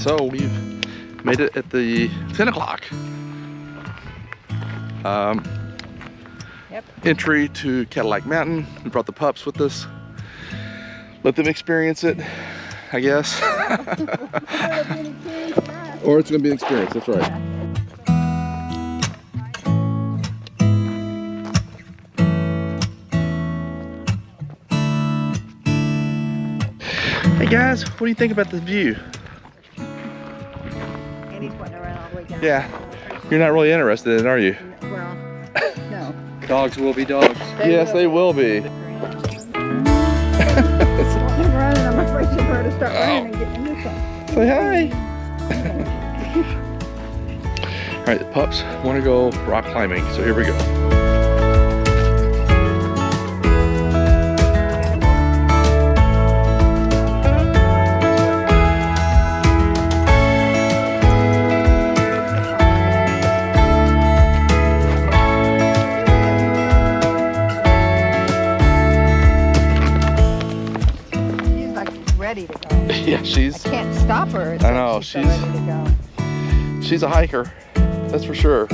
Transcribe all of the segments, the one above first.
So we've made it at the 10 o'clock entry to Cadillac Mountain. We brought the pups with us. Let them experience it, I guess. Or it's gonna be an experience, that's right. Hey guys, what do you think about this view? And he's putting around all the way down. Yeah, you're not really interested in it, are you? Well, no. Dogs will be dogs. Yes, they will be. Running, I'm afraid you're going to start running and getting in this one. Say hi. All right, the pups want to go rock climbing, so here we go. Ready to go. Yeah, she's. I can't stop her. I know, she's so ready to go. She's a hiker, that's for sure.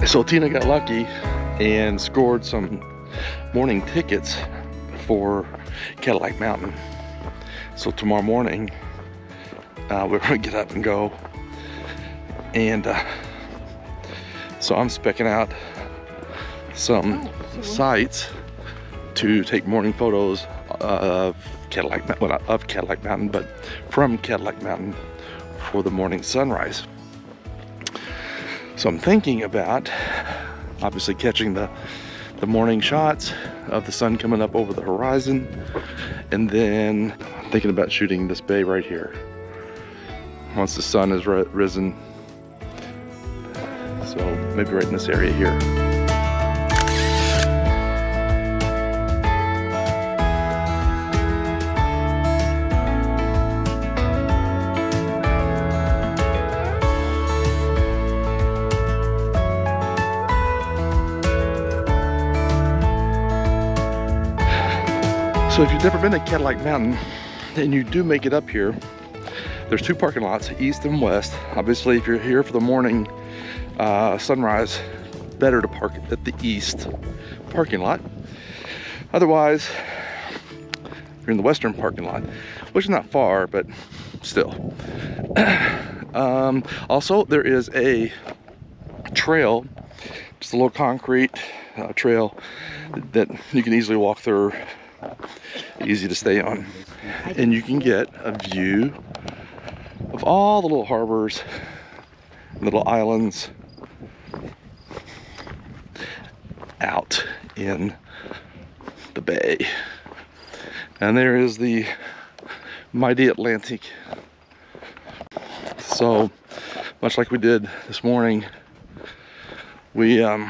So Tina got lucky and scored some morning tickets for Cadillac Mountain. So tomorrow morning, we're gonna get up and go. And so I'm specking out some sites to take morning photos of Cadillac, well, not of Cadillac Mountain, but from Cadillac Mountain for the morning sunrise. So I'm thinking about obviously catching the morning shots of the sun coming up over the horizon, and then I'm thinking about shooting this bay right here once the sun has risen. So maybe right in this area here. So if you've never been to Cadillac Mountain and you do make it up here, there's two parking lots, east and west. You're here for the morning sunrise, better to park at the east parking lot. Otherwise, you're in the western parking lot, which is not far, but still. Also, there is a trail, just a little concrete trail that you can easily walk through. Easy to stay on, and you can get a view of all the little harbors, little islands out in the bay. And there is the mighty Atlantic. So much like we did this morning, we'll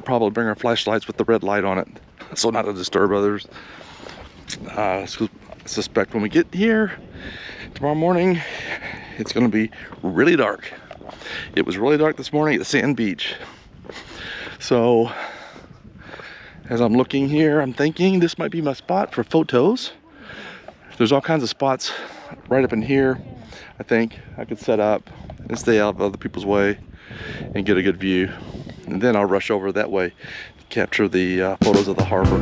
probably bring our flashlights with the red light on it, so not to disturb others. So I suspect when we get here tomorrow morning, it's going to be really dark. It was really dark this morning at the sand beach. So as I'm looking here, I'm thinking this might be my spot for photos. There's all kinds of spots right up in here. I think I could set up and stay out of other people's way and get a good view. And then I'll rush over that way to capture the photos of the harbor.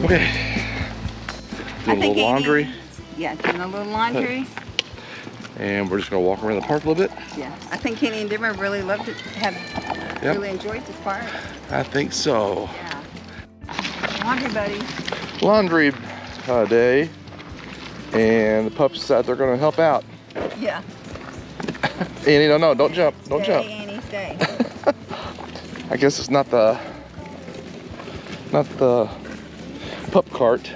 Okay, doing a little laundry. Yeah, doing a little laundry. And we're just gonna walk around the park a little bit. Yeah, I think Kenny and Dimmer really loved it, really enjoyed this park. I think so. Yeah. Laundry buddy. Laundry day, and the pups decided they're gonna help out. Yeah. Annie, no, don't jump, don't jump. Stay, Annie, stay. I guess it's not the pup cart,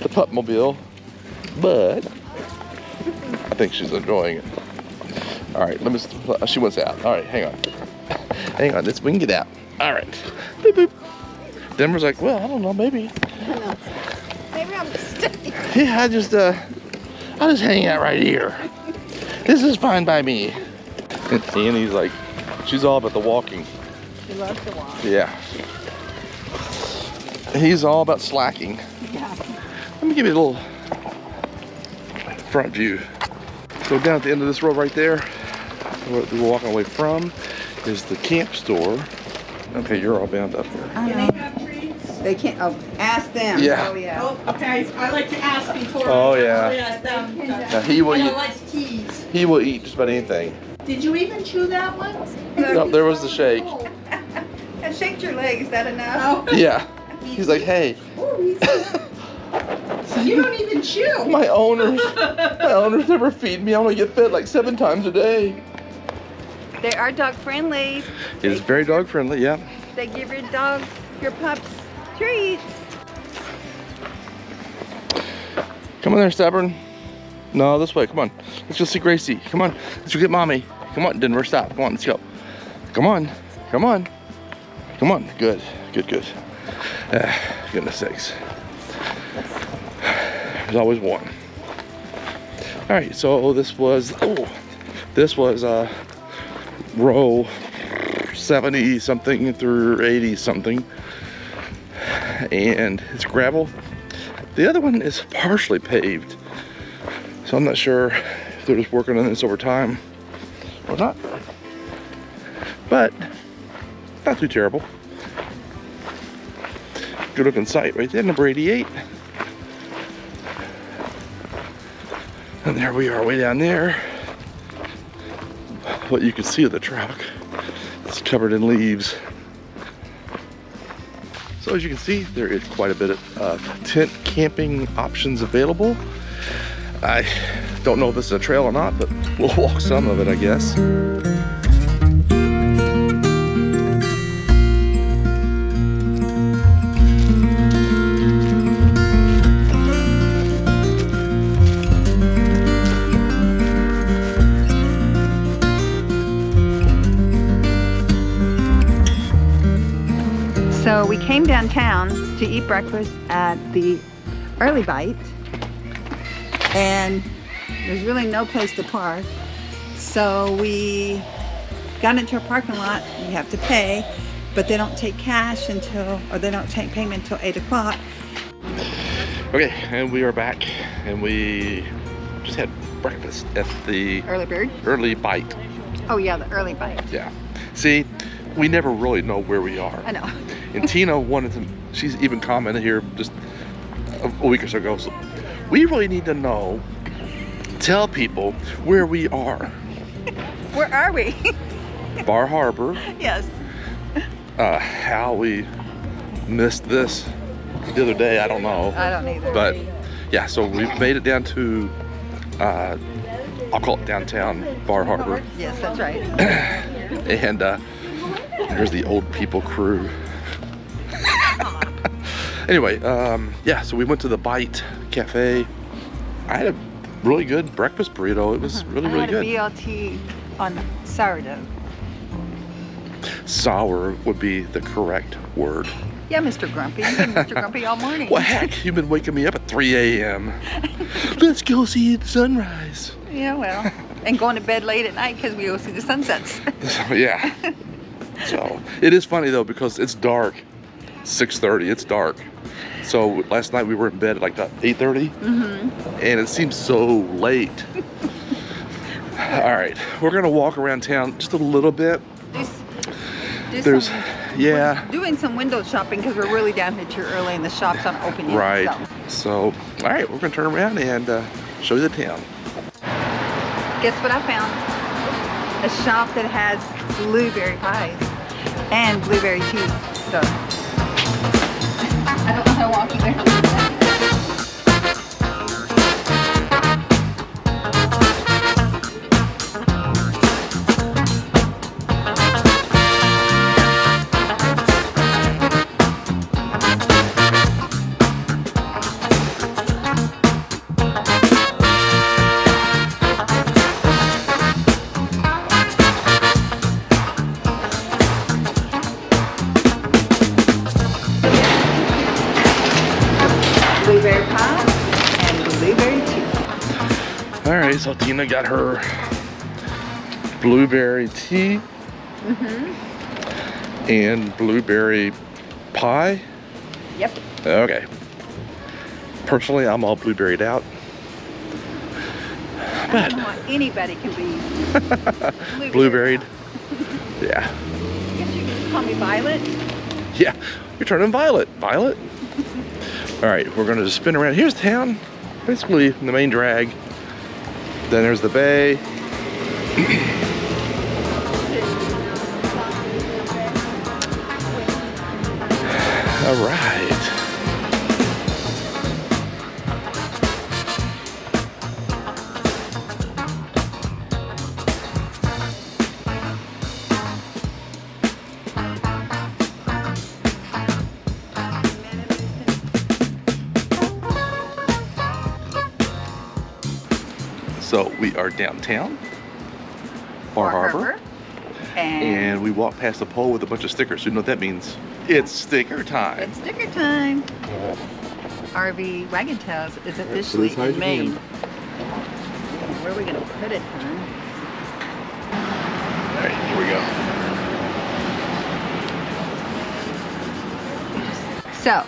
the pup mobile, but I think she's enjoying it. All right, let me. She wants out. All right, hang on. Hang on, we can get out. All right. Boop, boop. Denver's like, well, I don't know, maybe. I know. Maybe I'm mistaken. Yeah, I just hang out right here. This is fine by me. And Annie's like, she's all about the walking. She loves to walk. Yeah. He's all about slacking. Yeah. Let me give you a little front view. So down at the end of this road right there, where we're walking away from, is the camp store. Okay, you're all bound up here. I know. They can't. Oh, ask them. Yeah. Oh yeah. Oh, okay. I like to ask before. Oh, yeah. I ask them. Now, he will I don't eat. like to tease. He will eat just about anything. Did you even chew that one? No, there was the shake. I shaked your leg. Is that enough? Oh. Yeah. He's like, hey. You don't even chew. My owners never feed me. I want to get fed like 7 times a day. They are dog friendly. It is very dog friendly. Yeah. They give your dog, your pups, treats. Come on there, stubborn. No, this way. Come on. Let's go see Gracie. Come on. Let's go get mommy. Come on, Denver. Stop. Come on. Let's go. Come on. Come on. Come on. Good. Good. Good. Goodness sakes. There's always one. All right. So this was row 70 something through 80 something, and it's gravel. The other one is partially paved, so I'm not sure if they're just working on this over time or not, but not too terrible. Good looking site right there, number 88. And there we are way down there. What you can see of the truck, it's covered in leaves. So as you can see, there is quite a bit of tent camping options available. I don't know if this is a trail or not, but we'll walk some of it, I guess. So we came downtown to eat breakfast at the Early Bite, and there's really no place to park. So we got into a parking lot. You have to pay, but they don't take cash or they don't take payment until 8 o'clock. Okay, and we are back, and we just had breakfast at the Early Bird? Early Bite. Oh yeah, the Early Bite. Yeah. See, we never really know where we are. I know. And Tina wanted to, she's even commented here just a week or so ago, so we really need to know, tell people where we are. Where are we? Bar Harbor. Yes. How we missed this the other day, I don't know. I don't either. But yeah, so we've made it down to, I'll call it downtown Bar Harbor. Yes, that's right. And there's the old people crew. Anyway, yeah, so we went to the Bite Cafe. I had a really good breakfast burrito. It was really, really good. I had a BLT on sourdough. Sour would be the correct word. Yeah, Mr. Grumpy. You've been Mr. Grumpy all morning. Well, heck, you've been waking me up at 3 a.m. Let's go see the sunrise. Yeah, well, and going to bed late at night because we go see the sunsets. Yeah. So it is funny though, because it's dark. 6:30. It's dark. So last night we were in bed at like 8:30, and it seems so late. All right, we're gonna walk around town just a little bit. There's doing some window shopping because we're really down here too early and the shops aren't open yet. Right. So, all right, we're gonna turn around and show you the town. Guess what I found? A shop that has blueberry pies and blueberry tea. So I don't know how to walk either. Okay, so Tina got her blueberry tea and blueberry pie. Yep. Okay. Personally, I'm all blueberried out. I But don't know why anybody can be blueberried. Yeah. I guess you can call me Violet. Yeah. You're turning violet. Violet. All right, we're gonna just spin around. Here's town. Basically the main drag. Then there's the bay. All right. So we are downtown, Bar Harbor, and we walk past a pole with a bunch of stickers. You know what that means? It's sticker time. It's sticker time. RV Waggin Tails is officially It is in Maine. Where are we going to put it, hon? All right, here we go. So,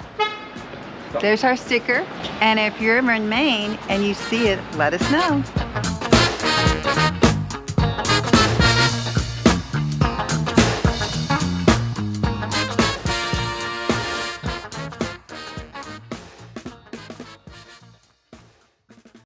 there's our sticker. And if you're in Maine and you see it, let us know.